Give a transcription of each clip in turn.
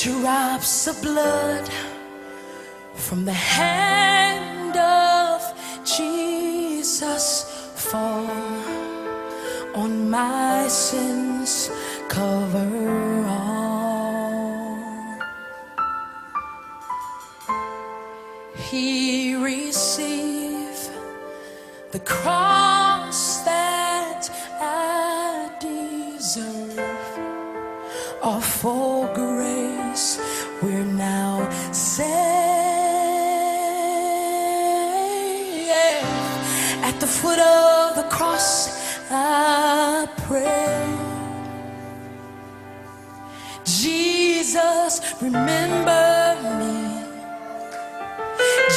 Drops of blood from the hand of Jesus fall on my sins, cover all. He received the cross that I deserve. All for grace we're now saved. At the foot of the cross I pray, Jesus, remember me.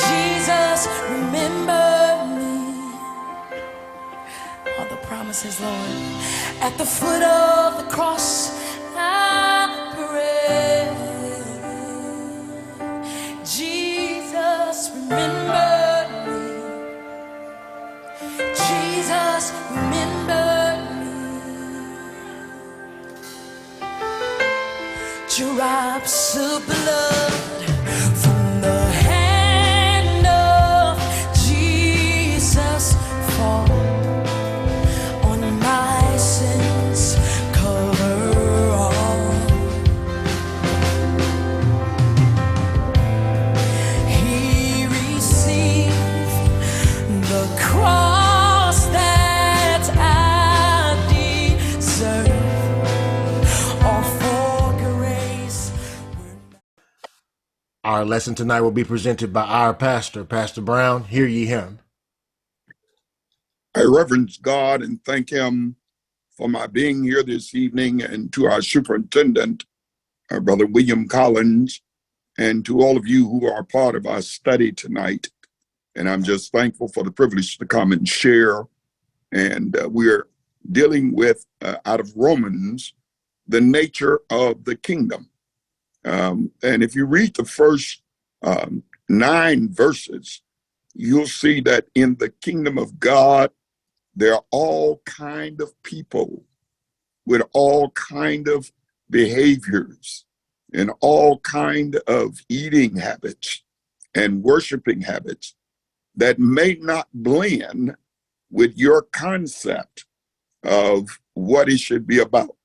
Jesus, remember me. All the promises, Lord. At the foot of the cross I pray, Jesus, remember me. Jesus, remember me. Drops of blood from the hand of Jesus fall on my sins, cover all. He received the cross that I deserve. All for grace. Our lesson tonight will be presented by our pastor, Pastor Brown. Hear ye him. I reverence God and thank him for my being here this evening, and to our superintendent, our brother William Collins, and to all of you who are part of our study tonight. And I'm just thankful for the privilege to come and share. And we're dealing with, out of Romans, the nature of the kingdom. And if you read the first 9 verses, you'll see that in the kingdom of God, there are all kind of people with all kind of behaviors and all kind of eating habits and worshiping habits that may not blend with your concept of what it should be about.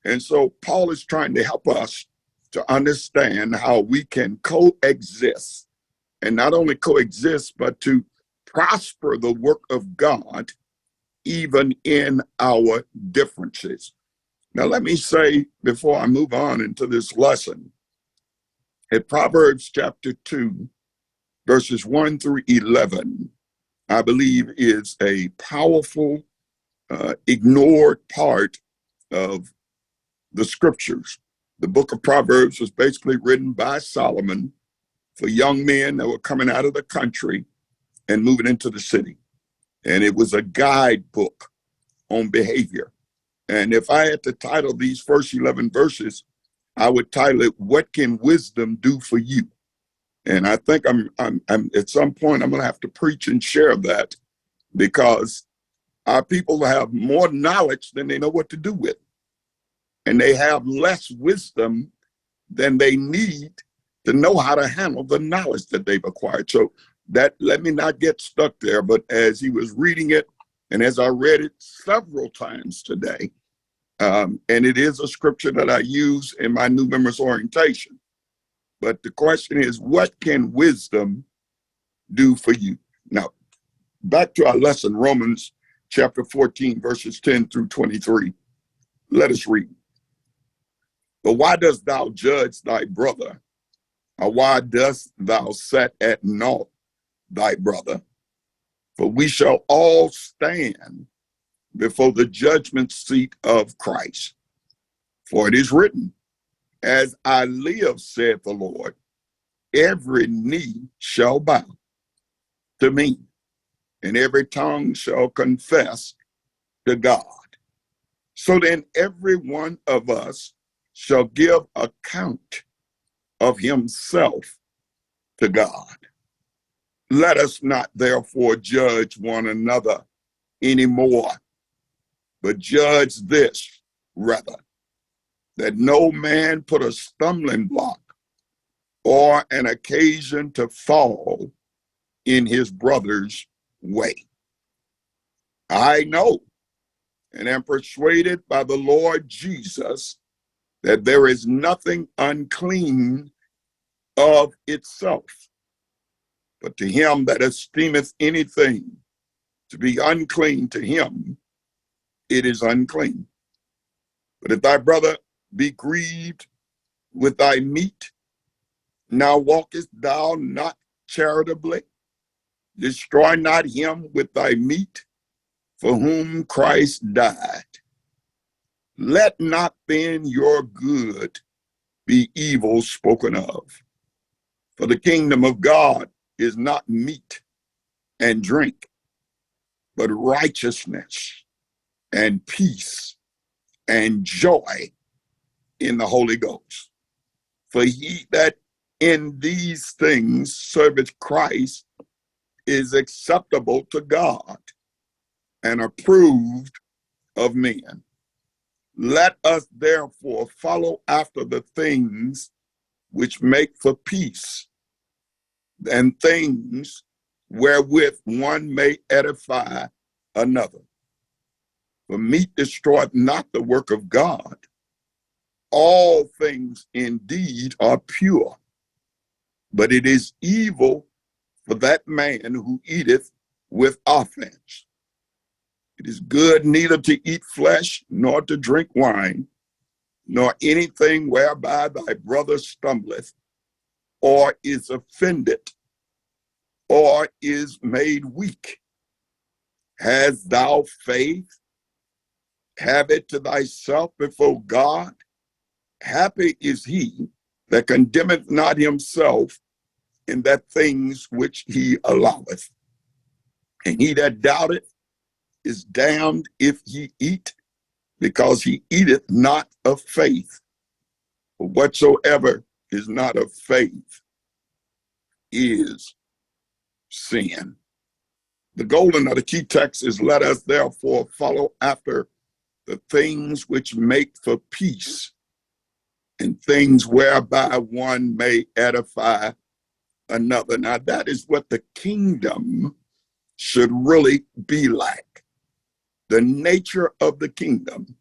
And so Paul is trying to help us to understand how we can coexist, and not only coexist, but to prosper the work of God even in our differences. Now, let me say, before I move on into this lesson, at Proverbs chapter 2, verses 1 through 11, I believe is a powerful, ignored part of the scriptures. The book of Proverbs was basically written by Solomon for young men that were coming out of the country and moving into the city. And it was a guidebook on behavior. And if I had to title these first 11 verses, I would title it, "What Can Wisdom Do for You?" And I think I'm at some point, I'm going to have to preach and share that, because our people have more knowledge than they know what to do with. And they have less wisdom than they need to know how to handle the knowledge that they've acquired. So that, let me not get stuck there. But as he was reading it, and as I read it several times today, and it is a scripture that I use in my new members orientation. But the question is, what can wisdom do for you? Now, back to our lesson, Romans chapter 14, verses 10 through 23. Let us read. But why dost thou judge thy brother? Or why dost thou set at naught thy brother? For we shall all stand before the judgment seat of Christ. For it is written, as I live, saith the Lord, every knee shall bow to me, and every tongue shall confess to God. So then every one of us shall give account of himself to God. Let us not therefore judge one another anymore, but judge this rather, that no man put a stumbling block or an occasion to fall in his brother's way. I know and am persuaded by the Lord Jesus that there is nothing unclean of itself, but to him that esteemeth anything to be unclean, to him it is unclean. But if thy brother be grieved with thy meat, now walkest thou not charitably? Destroy not him with thy meat, for whom Christ died. Let not then your good be evil spoken of. For the kingdom of God is not meat and drink, but righteousness and peace and joy in the Holy Ghost. For he that in these things serveth Christ is acceptable to God and approved of men. Let us therefore follow after the things which make for peace, and things wherewith one may edify another. For meat destroyeth not the work of God. All things indeed are pure, but it is evil for that man who eateth with offense. It is good neither to eat flesh, nor to drink wine, nor anything whereby thy brother stumbleth, or is offended, or is made weak. Hast thou faith? Have it to thyself before God. Happy is he that condemneth not himself in that things which he alloweth. And he that doubteth is damned if he eat, because he eateth not of faith. For whatsoever is not of faith is sin. The golden or the key text is, let us therefore follow after the things which make for peace, and things whereby one may edify another. Now that is what the kingdom should really be like. The nature of the kingdom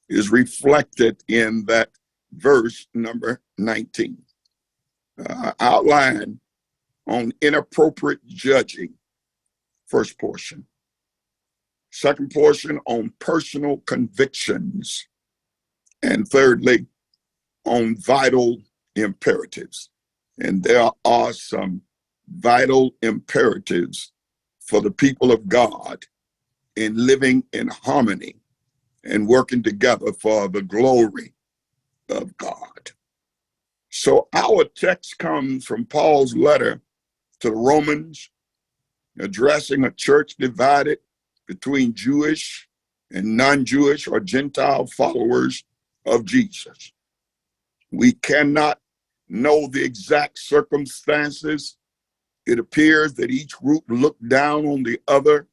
is reflected in that verse number 19. Outline on inappropriate judging, first portion. Second portion on personal convictions. And thirdly, on vital imperatives. And there are some vital imperatives for the people of God in living in harmony and working together for the glory of God. So our text comes from Paul's letter to the Romans, addressing a church divided between Jewish and non-Jewish or Gentile followers of Jesus. We cannot know the exact circumstances. It appears that each group looked down on the other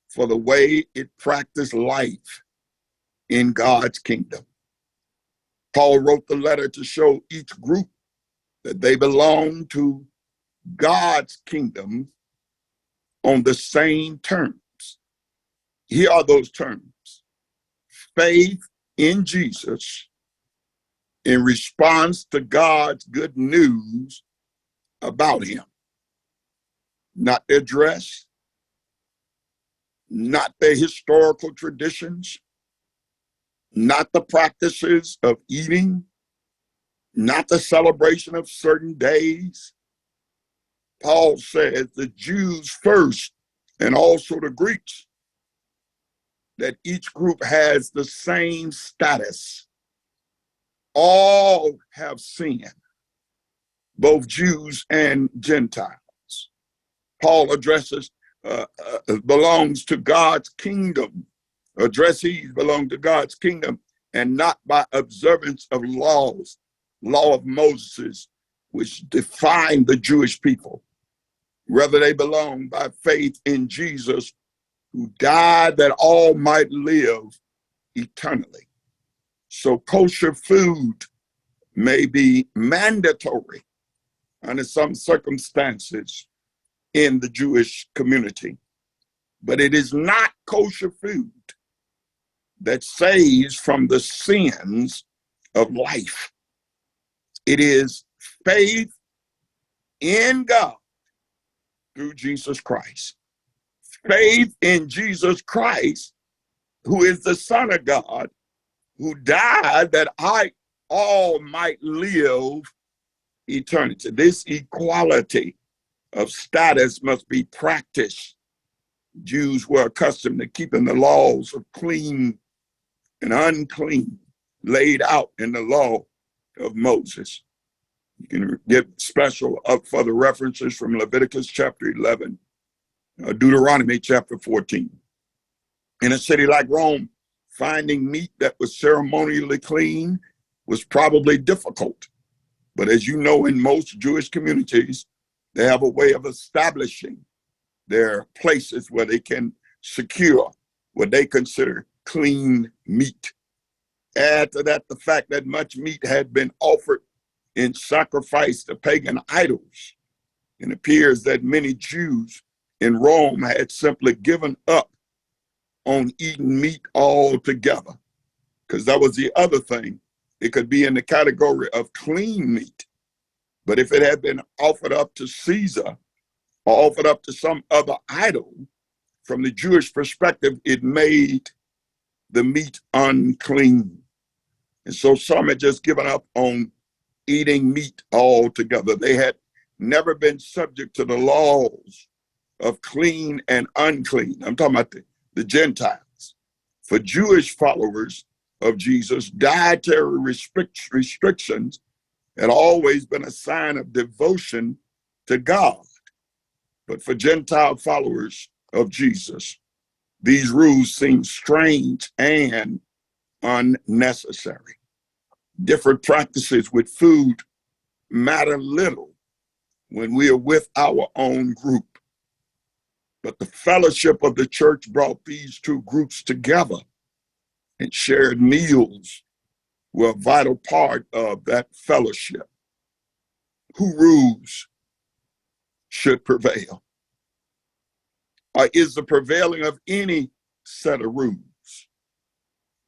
for the way it practiced life in God's kingdom. Paul wrote the letter to show each group that they belong to God's kingdom on the same terms. Here are those terms: faith in Jesus in response to God's good news about him. Not their dress, not their historical traditions, not the practices of eating, not the celebration of certain days. Paul says the Jews first and also the Greeks, that each group has the same status. All have sinned, both Jews and Gentiles. Paul addresses, belongs to God's kingdom. Addressees belong to God's kingdom, and not by observance of laws, law of Moses, which define the Jewish people. Rather, they belong by faith in Jesus, who died that all might live eternally. So kosher food may be mandatory under some circumstances in the Jewish community. But it is not kosher food that saves from the sins of life. It is faith in God through Jesus Christ. Faith in Jesus Christ, who is the Son of God, who died that I all might live eternity. This equality of status must be practiced. Jews were accustomed to keeping the laws of clean and unclean laid out in the law of Moses. You can get special up for the references from Leviticus chapter 11, Deuteronomy chapter 14. In a city like Rome, finding meat that was ceremonially clean was probably difficult. But as you know, in most Jewish communities, they have a way of establishing their places where they can secure what they consider clean meat. Add to that the fact that much meat had been offered in sacrifice to pagan idols. It appears that many Jews in Rome had simply given up on eating meat altogether, because that was the other thing. It could be in the category of clean meat, but if it had been offered up to Caesar or offered up to some other idol, from the Jewish perspective, it made the meat unclean. And so some had just given up on eating meat altogether. They had never been subject to the laws of clean and unclean. I'm talking about the Gentiles. For Jewish followers of Jesus, dietary restrictions had always been a sign of devotion to God. But for Gentile followers of Jesus, these rules seem strange and unnecessary. Different practices with food matter little when we are with our own group. But the fellowship of the church brought these two groups together, and shared meals were a vital part of that fellowship. Who rules should prevail? Or is the prevailing of any set of rules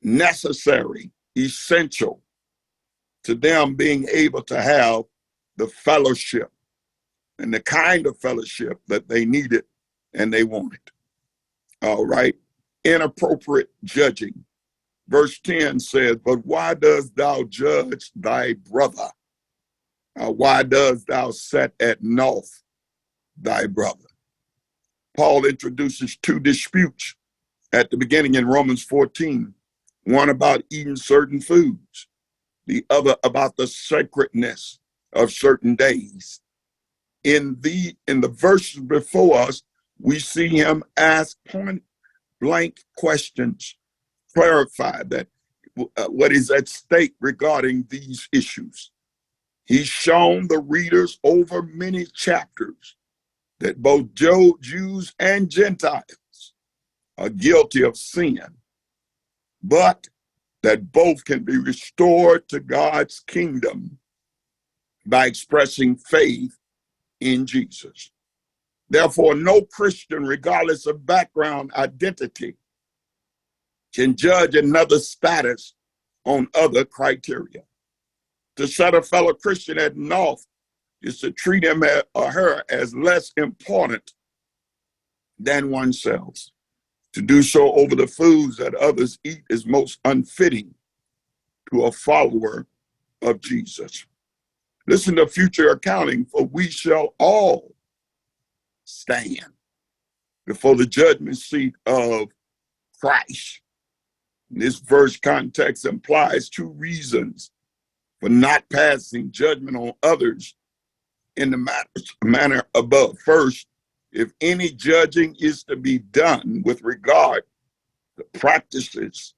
necessary, essential to them being able to have the fellowship and the kind of fellowship that they needed and they wanted? All right. Inappropriate judging. Verse 10 says, but why dost thou judge thy brother? Why dost thou set at naught thy brother? Paul introduces two disputes at the beginning in Romans 14, one about eating certain foods, the other about the sacredness of certain days. In the verses before us, we see him ask point blank questions, clarify that what is at stake regarding these issues. He's shown the readers over many chapters that both Jews and Gentiles are guilty of sin, but that both can be restored to God's kingdom by expressing faith in Jesus. Therefore, no Christian, regardless of background, identity, can judge another's status on other criteria. To set a fellow Christian at naught is to treat him or her as less important than oneself. To do so over the foods that others eat is most unfitting to a follower of Jesus. Listen to future accounting, for we shall all stand before the judgment seat of Christ. This verse context implies two reasons for not passing judgment on others in the manner above. First, if any judging is to be done with regard to practices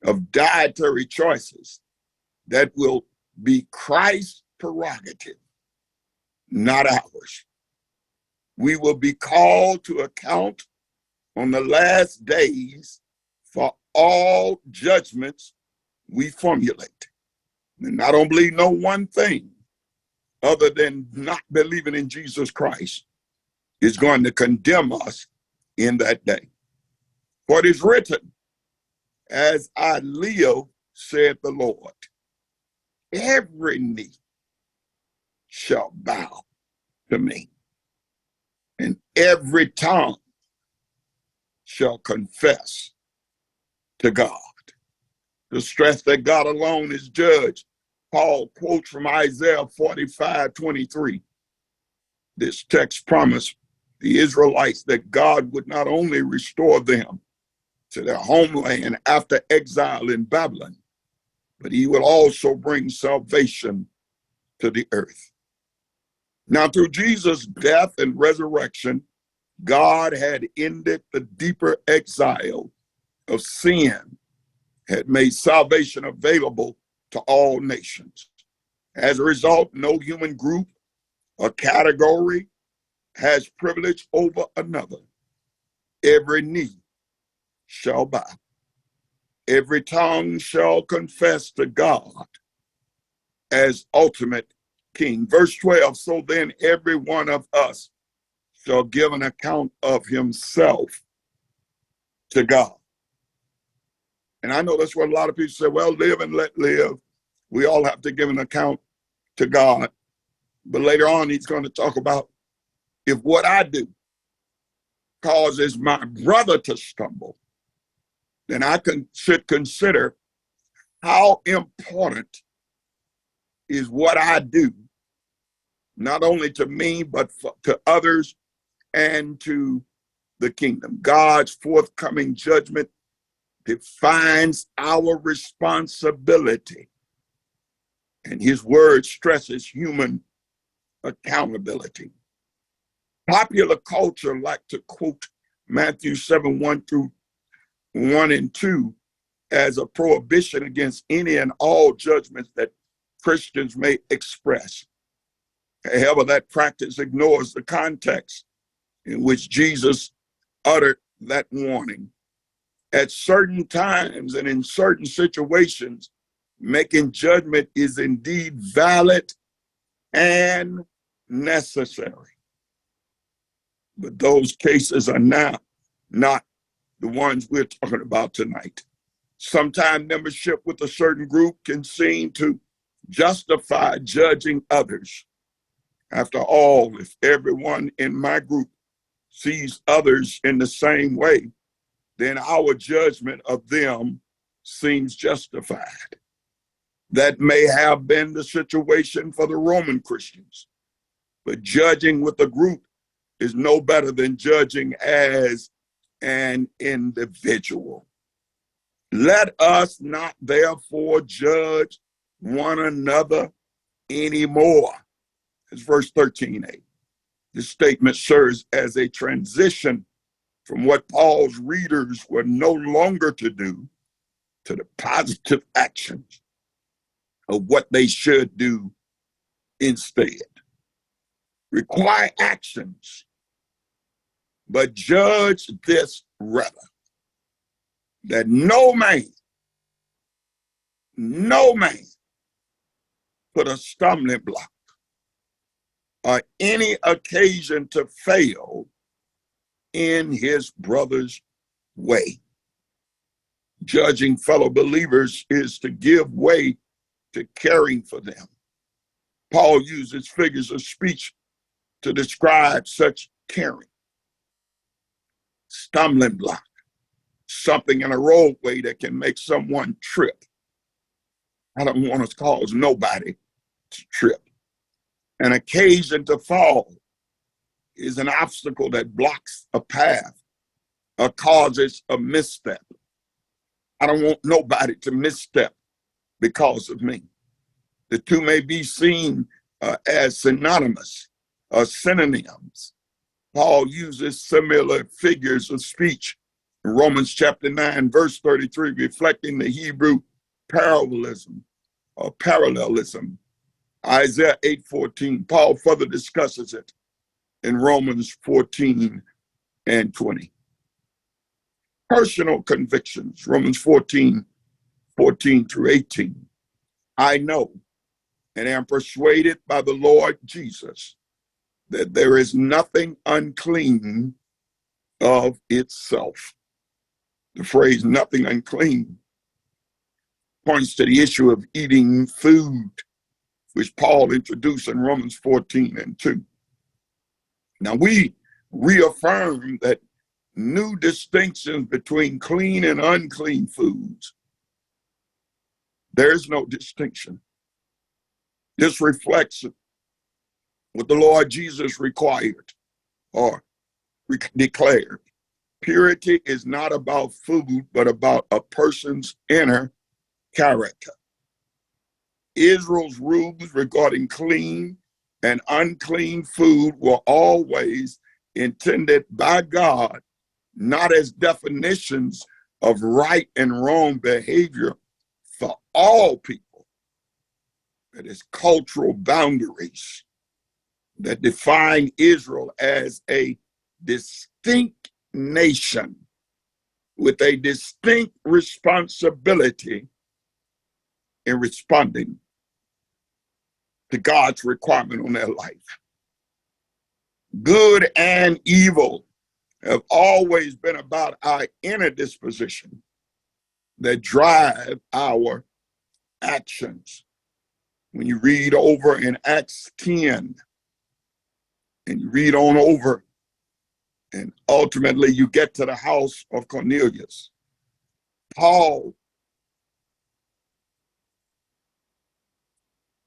of dietary choices, that will be Christ's prerogative, not ours. We will be called to account on the last days for all judgments we formulate. And I don't believe no one thing other than not believing in Jesus Christ is going to condemn us in that day. For it is written, as I live, said the Lord, every knee shall bow to me, and every tongue shall confess to God. To stress that God alone is judge, Paul quotes from Isaiah 45:23. This text promised the Israelites that God would not only restore them to their homeland after exile in Babylon, but he will also bring salvation to the earth. Now, through Jesus' death and resurrection, God had ended the deeper exile of sin, had made salvation available to all nations. As a result, no human group or category has privilege over another. Every knee shall bow. Every tongue shall confess to God as ultimate King. Verse 12, so then every one of us shall give an account of himself to God. And I know that's what a lot of people say, well, live and let live. We all have to give an account to God. But later on, he's going to talk about if what I do causes my brother to stumble, then I should consider how important is what I do, not only to me, but to others and to the kingdom. God's forthcoming judgment defines our responsibility, and his word stresses human accountability. Popular culture like to quote Matthew 7:1 and 2 as a prohibition against any and all judgments that Christians may express. However, that practice ignores the context in which Jesus uttered that warning. At certain times and in certain situations, making judgment is indeed valid and necessary. But those cases are now not the ones we're talking about tonight. Sometimes membership with a certain group can seem to justify judging others. After all, if everyone in my group sees others in the same way, then our judgment of them seems justified. That may have been the situation for the Roman Christians, but judging with a group is no better than judging as an individual. Let us not therefore judge one another anymore. It's verse 13a. This statement serves as a transition from what Paul's readers were no longer to do to the positive actions of what they should do instead. Require actions, but judge this rather, that no man put a stumbling block or any occasion to fail in his brother's way. Judging fellow believers is to give way to caring for them. Paul uses figures of speech to describe such caring. Stumbling block, something in a roadway that can make someone trip. I don't want to cause nobody to trip. An occasion to fall is an obstacle that blocks a path or causes a misstep. I don't want nobody to misstep because of me. The two may be seen as synonymous or synonyms. Paul uses similar figures of speech in Romans chapter 9, verse 33, reflecting the Hebrew parallelism or parallelism. Isaiah 8:14, Paul further discusses it in Romans 14 and 20. Personal convictions, Romans 14 through 18. I know and am persuaded by the Lord Jesus that there is nothing unclean of itself. The phrase nothing unclean points to the issue of eating food, which Paul introduced in Romans 14:2. Now we reaffirm that new distinctions between clean and unclean foods. There's no distinction. This reflects what the Lord Jesus required or declared. Purity is not about food, but about a person's inner character. Israel's rules regarding clean and unclean food were always intended by God, not as definitions of right and wrong behavior for all people, but as cultural boundaries that define Israel as a distinct nation with a distinct responsibility in responding to God's requirement on their life. Good and evil have always been about our inner disposition that drive our actions. When you read over in Acts 10, and you read on over, and ultimately you get to the house of Cornelius, Paul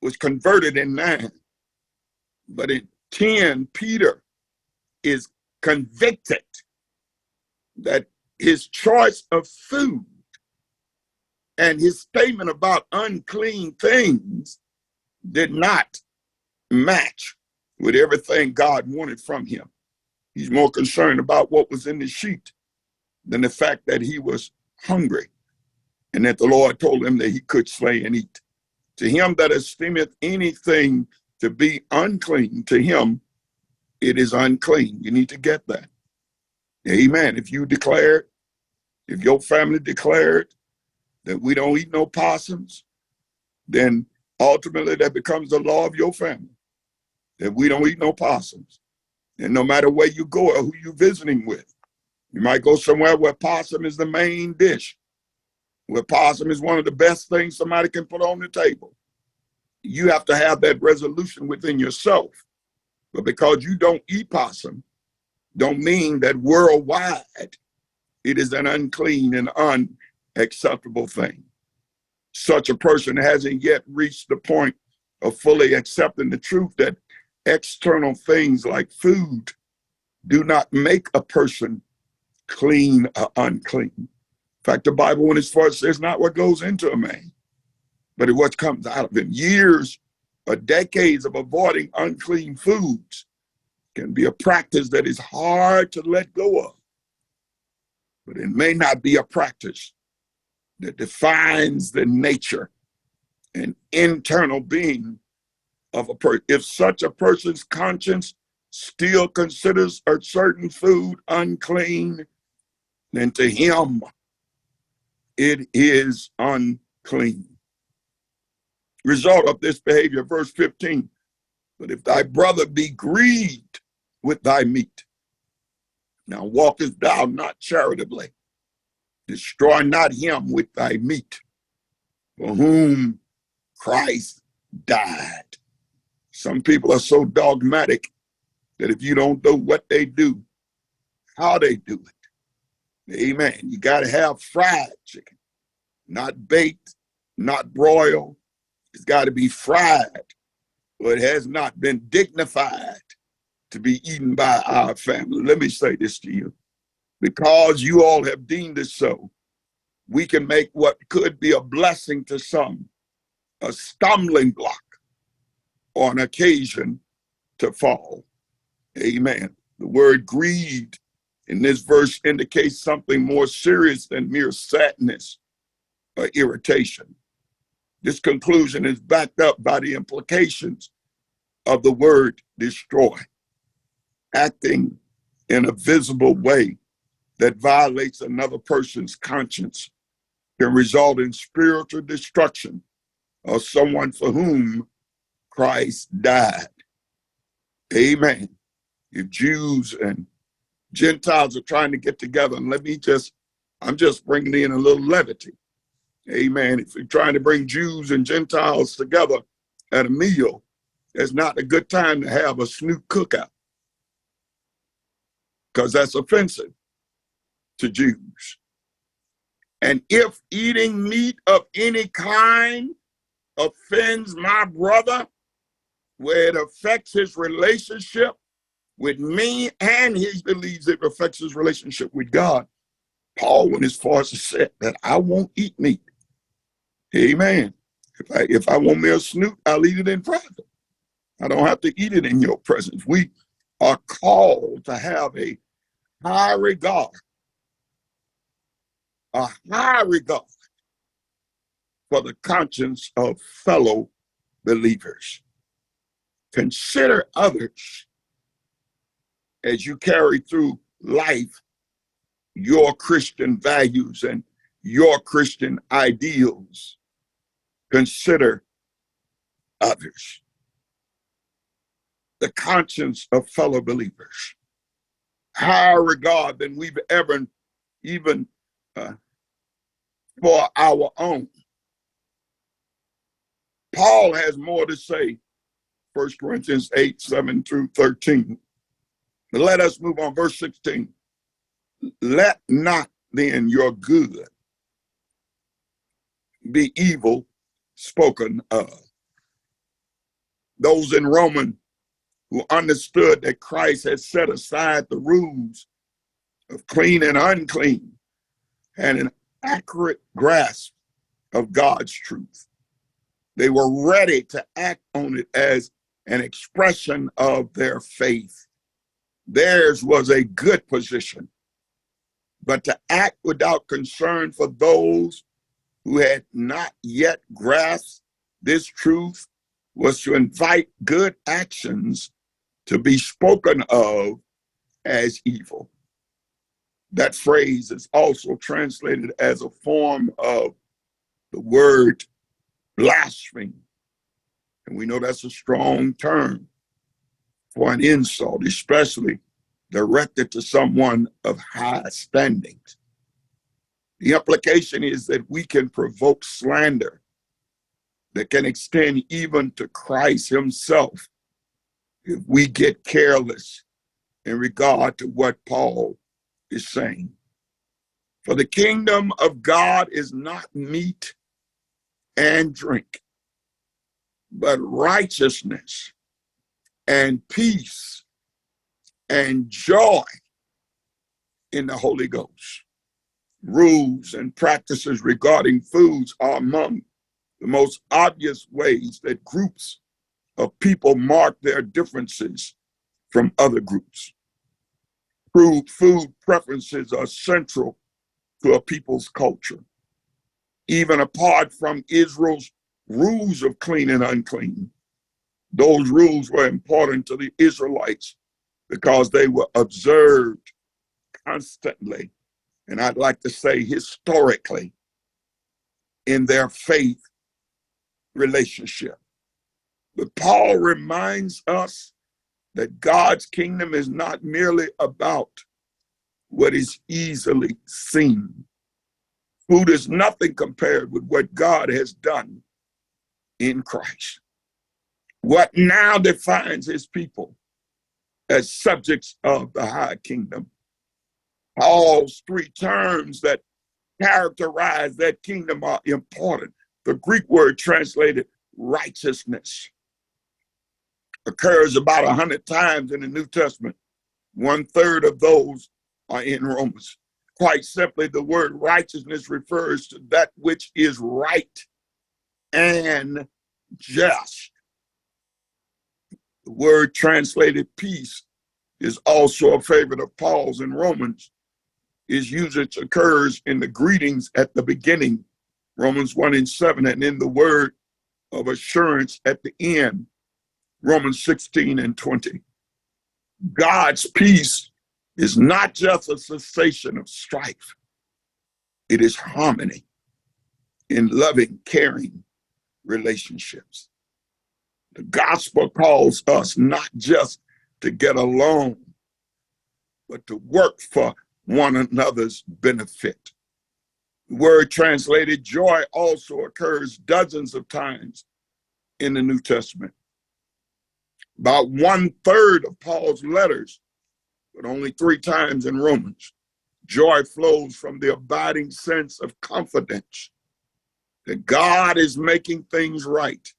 was converted in 9, but in 10, Peter is convicted that his choice of food and his statement about unclean things did not match with everything God wanted from him. He's more concerned about what was in the sheet than the fact that he was hungry and that the Lord told him that he could slay and eat. To him that esteemeth anything to be unclean, to him it is unclean. You need to get that. Amen. If you declared, if your family declared that we don't eat no possums, then ultimately that becomes the law of your family, that we don't eat no possums. And no matter where you go or who you're visiting with, you might go somewhere where possum is the main dish, where possum is one of the best things somebody can put on the table. You have to have that resolution within yourself. But because you don't eat possum, don't mean that worldwide it is an unclean and unacceptable thing. Such a person hasn't yet reached the point of fully accepting the truth that external things like food do not make a person clean or unclean. In fact, the Bible, when it's first says not what goes into a man, but what comes out of him. Years or decades of avoiding unclean foods can be a practice that is hard to let go of, but it may not be a practice that defines the nature and internal being of a person. If such a person's conscience still considers a certain food unclean, then to him it is unclean. Result of this behavior, verse 15, but if thy brother be grieved with thy meat, now walkest thou not charitably, destroy not him with thy meat, for whom Christ died. Some people are so dogmatic that if you don't know what they do, how they do it, amen, you got to have fried chicken, not baked, not broiled. It's got to be fried, or it has not been dignified to be eaten by our family. Let me say this to you. Because you all have deemed it so, we can make what could be a blessing to some a stumbling block or an occasion to fall. Amen. The word grieved in this verse indicates something more serious than mere sadness or irritation. This conclusion is backed up by the implications of the word destroy. Acting in a visible way that violates another person's conscience can result in spiritual destruction of someone for whom Christ died. Amen. If Jews and Gentiles are trying to get together, and I'm just bringing in a little levity. Amen. If you're trying to bring Jews and Gentiles together at a meal, it's not a good time to have a snoot cookout, because that's offensive to Jews. And if eating meat of any kind offends my brother, where it affects his relationship with me, and he believes it affects his relationship with God, Paul went as far as to say that I won't eat meat. Amen. If I want me a snoot, I'll eat it in private. I don't have to eat it in your presence. We are called to have a high regard for the conscience of fellow believers. Consider others as you carry through life your Christian values and your Christian ideals. Consider others. The conscience of fellow believers. Higher regard than we've ever even for our own. Paul has more to say, 1 Corinthians 8, 7 through 13. But let us move on, verse 16. Let not then your good be evil spoken of. Those in Roman who understood that Christ had set aside the rules of clean and unclean had an accurate grasp of God's truth. They were ready to act on it as an expression of their faith. Theirs was a good position, but to act without concern for those who had not yet grasped this truth was to invite good actions to be spoken of as evil. That phrase is also translated as a form of the word blasphemy. And we know that's a strong term for an insult, especially directed to someone of high standing. The implication is that we can provoke slander that can extend even to Christ himself if we get careless in regard to what Paul is saying. For the kingdom of God is not meat and drink, but righteousness and peace and joy in the Holy Ghost. Rules and practices regarding foods are among the most obvious ways that groups of people mark their differences from other groups. Food preferences are central to a people's culture. Even apart from Israel's rules of clean and unclean, those rules were important to the Israelites because they were observed constantly, and I'd like to say historically, in their faith relationship. But Paul reminds us that God's kingdom is not merely about what is easily seen. Food is nothing compared with what God has done in Christ. What now defines his people as subjects of the high kingdom? Paul's three terms that characterize that kingdom are important. The Greek word translated righteousness occurs about 100 times in the New Testament. 1/3 of those are in Romans. Quite simply, the word righteousness refers to that which is right and just. The word translated peace is also a favorite of Paul's in Romans. Its usage occurs in the greetings at the beginning, Romans 1:7, and in the word of assurance at the end, Romans 16:20. God's peace is not just a cessation of strife. It is harmony in loving, caring relationships. The gospel calls us not just to get along, but to work for one another's benefit. The word translated joy also occurs dozens of times in the New Testament. About 1/3 of Paul's letters, but only 3 times in Romans. Joy flows from the abiding sense of confidence that God is making things right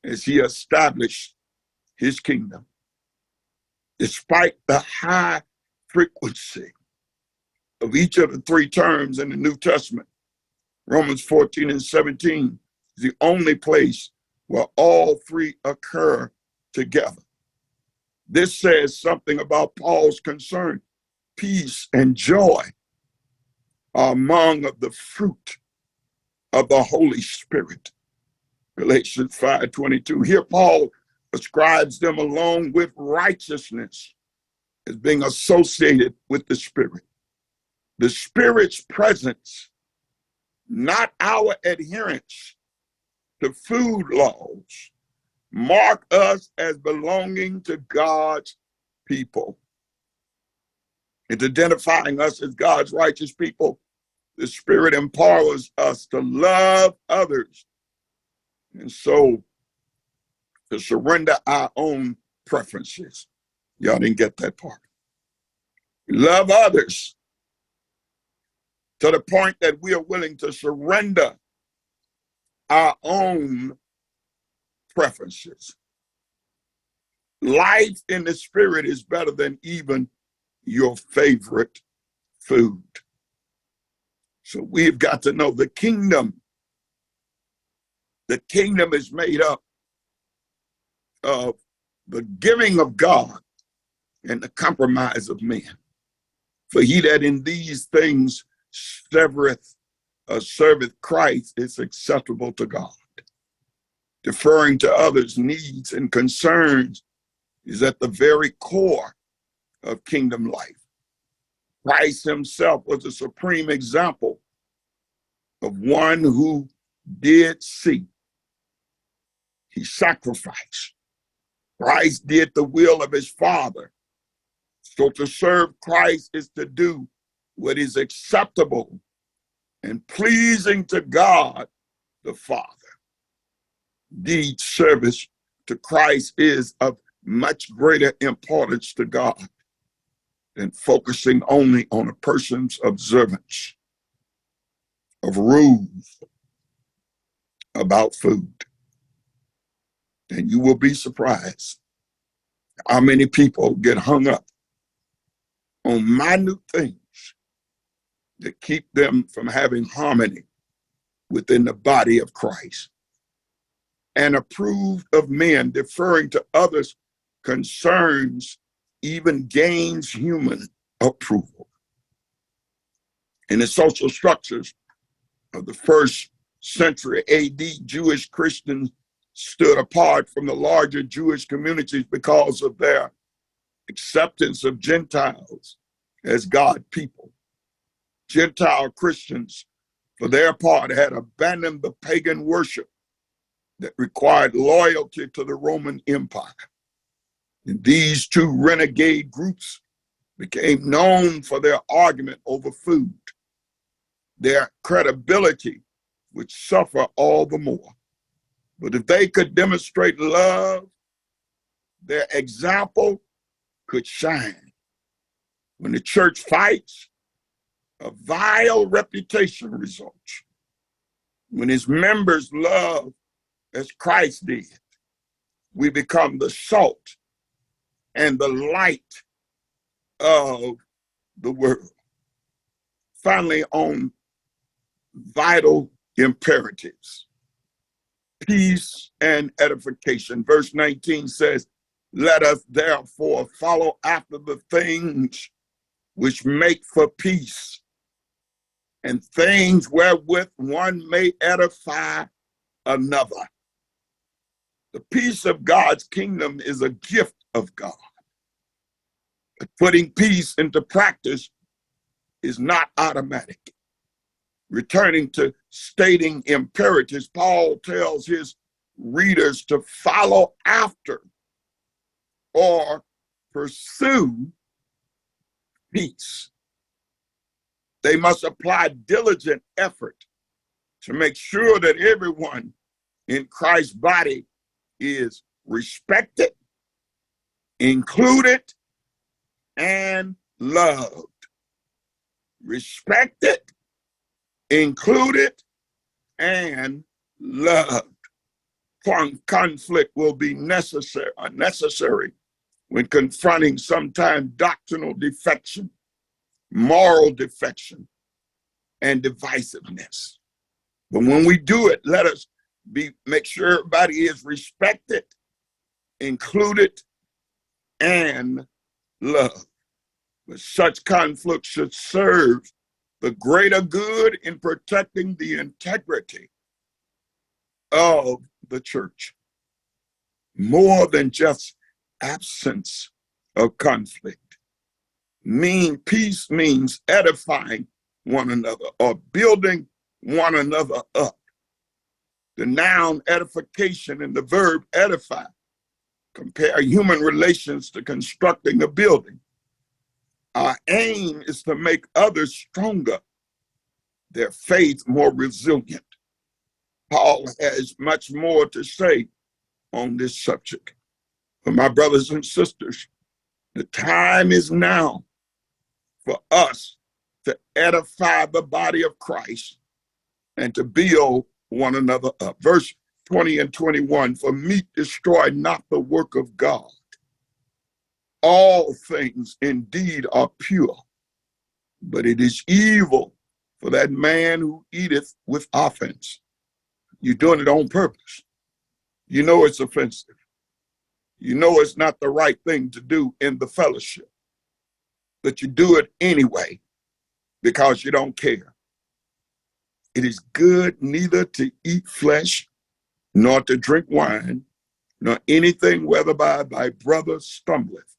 as he established his kingdom. Despite the high frequency of each of the 3 terms in the New Testament, Romans 14 and 17 is the only place where all 3 occur together. This says something about Paul's concern. Peace and joy are among the fruit of the Holy Spirit. Galatians 5:22. Here Paul ascribes them along with righteousness as being associated with the Spirit. The Spirit's presence, not our adherence to food laws, mark us as belonging to God's people. In identifying us as God's righteous people, the Spirit empowers us to love others and so to surrender our own preferences. Y'all didn't get that part. Love others to the point that we are willing to surrender our own preferences. Life in the Spirit is better than even your favorite food. So we've got to know the kingdom. The kingdom is made up of the giving of God and the compromise of man. For he that in these things serveth Christ is acceptable to God. Deferring to others' needs and concerns is at the very core of kingdom life. Christ himself was a supreme example of one who did see. He sacrificed. Christ did the will of his Father. So to serve Christ is to do what is acceptable and pleasing to God the Father. Indeed, service to Christ is of much greater importance to God than focusing only on a person's observance of rules about food. And you will be surprised how many people get hung up on minute things that keep them from having harmony within the body of Christ. And approved of men, deferring to others' concerns even gains human approval. In the social structures of the first century AD, Jewish Christians stood apart from the larger Jewish communities because of their acceptance of Gentiles as God people. Gentile Christians, for their part, had abandoned the pagan worship that required loyalty to the Roman Empire. And these 2 renegade groups became known for their argument over food. Their credibility would suffer all the more. But if they could demonstrate love, their example could shine. When the church fights, a vile reputation results. When his members love as Christ did, we become the salt and the light of the world. Finally, on vital imperatives, peace and edification. Verse 19 says, let us therefore follow after the things which make for peace and things wherewith one may edify another. The peace of God's kingdom is a gift of God. But putting peace into practice is not automatic. Returning to stating imperatives, Paul tells his readers to follow after or pursue peace. They must apply diligent effort to make sure that everyone in Christ's body is respected, included, and loved. Respected, included, and loved. Conflict will be unnecessary when confronting sometimes doctrinal defection, moral defection, and divisiveness. But when we do it, let us make sure everybody is respected, included, and loved. But such conflict should serve the greater good in protecting the integrity of the church, more than just absence of conflict. Peace means edifying one another or building one another up. The noun edification and the verb edify compare human relations to constructing a building. Our aim is to make others stronger, their faith more resilient. Paul has much more to say on this subject. But my brothers and sisters, the time is now for us to edify the body of Christ and to build one another up. Verse 20 and 21, for meat destroy not the work of God. All things indeed are pure, but it is evil for that man who eateth with offense. You're doing it on purpose. You know it's offensive. You know it's not the right thing to do in the fellowship, but you do it anyway because you don't care. It is good neither to eat flesh, nor to drink wine, nor anything whereby thy brother stumbleth,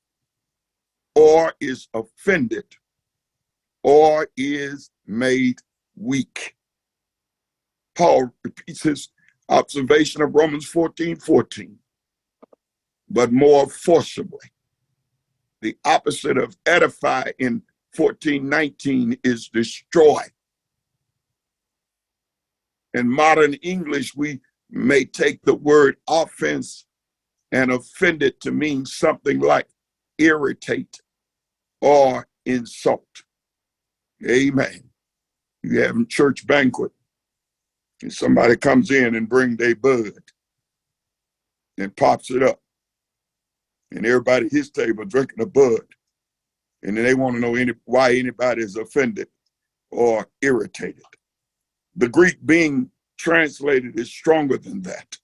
or is offended, or is made weak. Paul repeats his observation of Romans 14:14, but more forcibly. The opposite of edify in 14:19 is destroy. In modern English, we may take the word offense and offended to mean something like irritate or insult. Amen. You have a church banquet and somebody comes in and bring their bud and pops it up, and everybody at his table drinking a bud, and then they want to know why anybody is offended or irritated. The Greek being translated is stronger than that.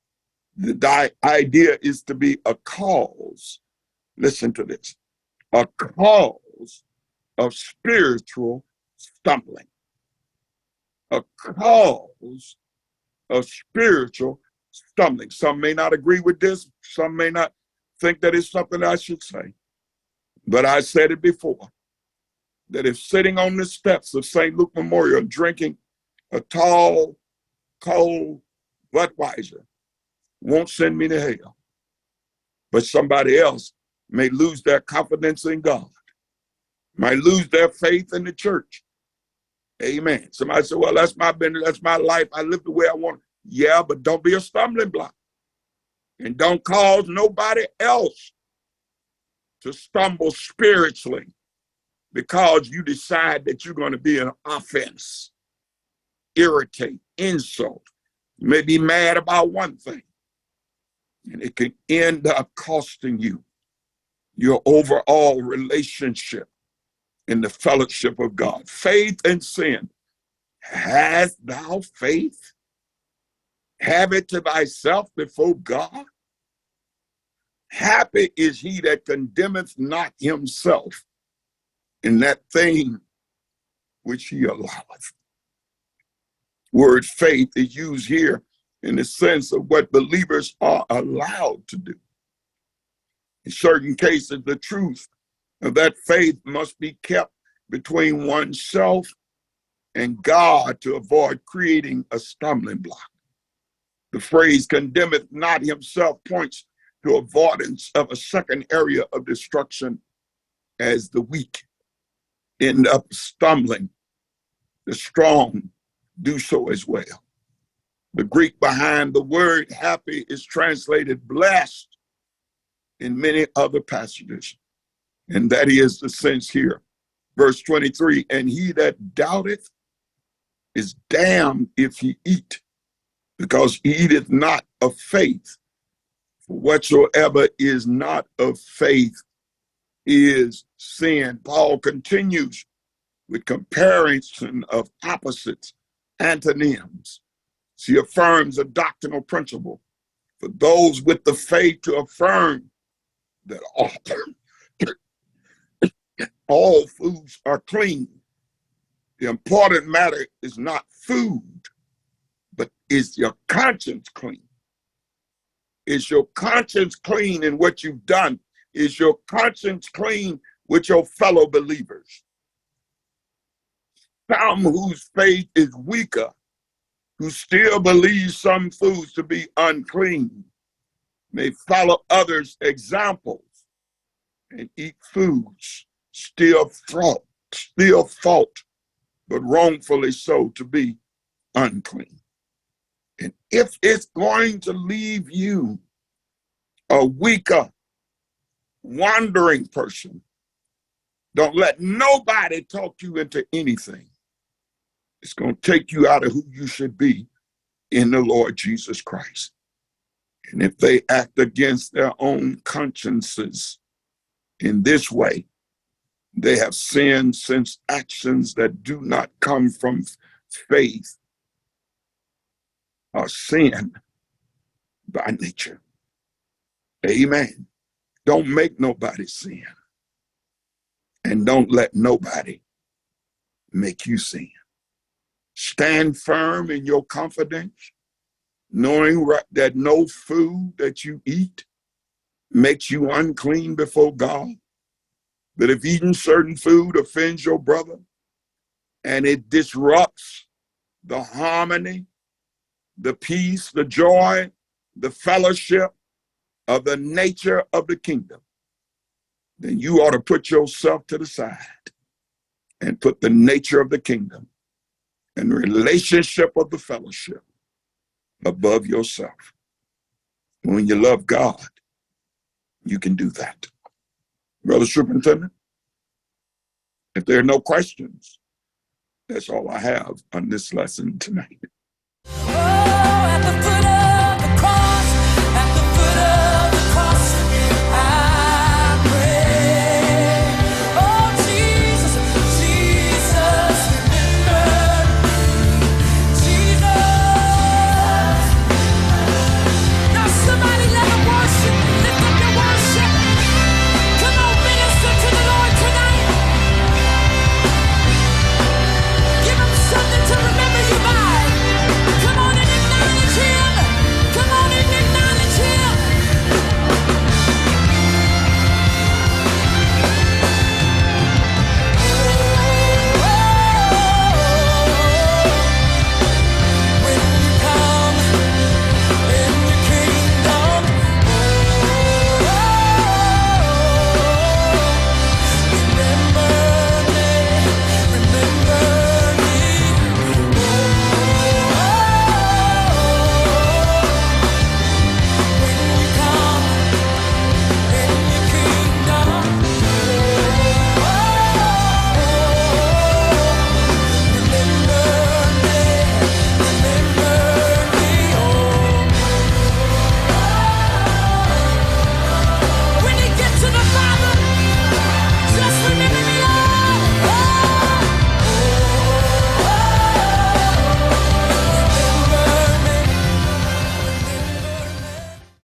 The idea is to be a cause. Listen to this. A cause of spiritual stumbling. A cause of spiritual stumbling. Some may not agree with this. Some may not think that it's something I should say. But I said it before, that if sitting on the steps of St. Luke Memorial drinking a tall, cold Budweiser won't send me to hell, but somebody else may lose their confidence in God, might lose their faith in the church. Amen. Somebody said, well, that's my business, that's my life, I live the way I want. Yeah, but don't be a stumbling block. And don't cause nobody else to stumble spiritually because you decide that you're going to be an offense, irritate, insult. You may be mad about one thing, and it can end up costing you your overall relationship in the fellowship of God. Faith and sin. Hast thou faith? Have it to thyself before God. Happy is he that condemneth not himself in that thing which he alloweth. Word faith is used here in the sense of what believers are allowed to do. In certain cases, the truth of that faith must be kept between oneself and God to avoid creating a stumbling block. The phrase condemneth not himself points to avoidance of a second area of destruction, as the weak end up stumbling. The strong do so as well. The Greek behind the word happy is translated blessed in many other passages. And that is the sense here. Verse 23, and he that doubteth is damned if he eat, because he eateth not of faith. For whatsoever is not of faith is sin. Paul continues with comparison of opposites, antonyms. He affirms a doctrinal principle for those with the faith to affirm that all foods are clean. The important matter is not food, but is your conscience clean? Is your conscience clean in what you've done? Is your conscience clean with your fellow believers? Some whose faith is weaker, who still believe some foods to be unclean, may follow others' examples and eat foods still thought, but wrongfully so, to be unclean. And if it's going to leave you a weaker, wandering person, don't let nobody talk you into anything. It's going to take you out of who you should be in the Lord Jesus Christ. And if they act against their own consciences in this way, they have sinned, since actions that do not come from faith are sin by nature. Amen. Don't make nobody sin. And don't let nobody make you sin. Stand firm in your confidence, knowing that no food that you eat makes you unclean before God. That if eating certain food offends your brother and it disrupts the harmony, the peace, the joy, the fellowship of the nature of the kingdom, then you ought to put yourself to the side and put the nature of the kingdom and relationship of the fellowship above yourself. When you love God, you can do that. Brother Superintendent, if there are no questions, that's all I have on this lesson tonight. Oh, at the foot